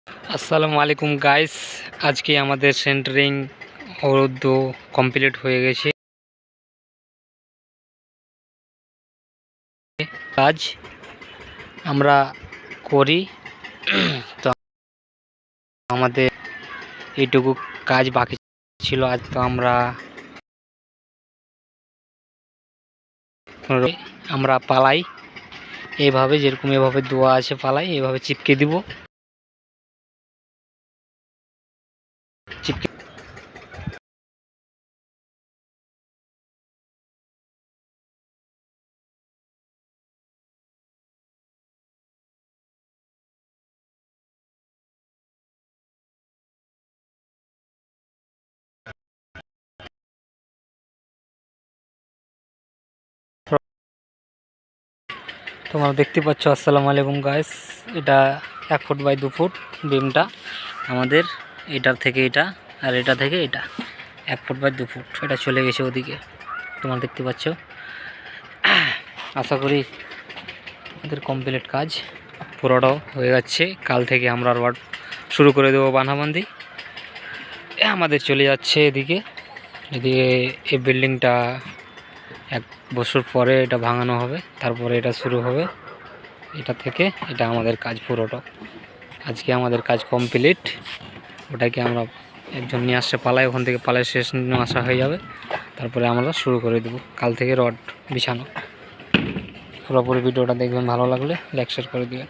আসসালামু আলাইকুম গাইস, আজকে আমাদের সেন্টারিং উর্দু কমপ্লিট হয়ে গেছে। কাজ আমরা করি, তো আমাদের এইটুকু কাজ বাকি ছিল। আজ তো আমরা পালাই এইভাবে, যেরকম এভাবে দোয়া আছে পালাই এইভাবে চিপকে দিব। চিপকে তোমরা দেখতে পাচ্ছ। আসসালামু আলাইকুম গাইস, এটা 1 ফুট বাই 2 ফুট বিমটা আমাদের, এটার থেকে এটা আর এটা থেকে এটা 1 ফুট বাই 2 ফুট, এটা চলে গেছে ওদিকে, তোমরা দেখতে পাচ্ছ। আশা করি আমাদের কমপ্লিট কাজ পুরোটাও হয়ে যাচ্ছে। কাল থেকে আমরা আবার শুরু করে দেবো বাঁধাবান্ধি। আমাদের চলে যাচ্ছে এদিকে এই বিল্ডিংটা 1 বছর পরে এটা ভাঙানো হবে, তারপরে এটা শুরু হবে। এটা থেকে এটা আমাদের কাজ পুরোটা। আজকে আমাদের কাজ কমপ্লিট। ওটাকে আমরা একজন নিয়ে আসছে পালাই, ওখান থেকে পালাই শেষ নিয়ে আসা হয়ে যাবে, তারপরে আমরা শুরু করে দেবো কাল থেকে রড বিছানো। পুরোপুরি ভিডিওটা দেখবেন, ভালো লাগলে লাইক শেয়ার করে দিবেন।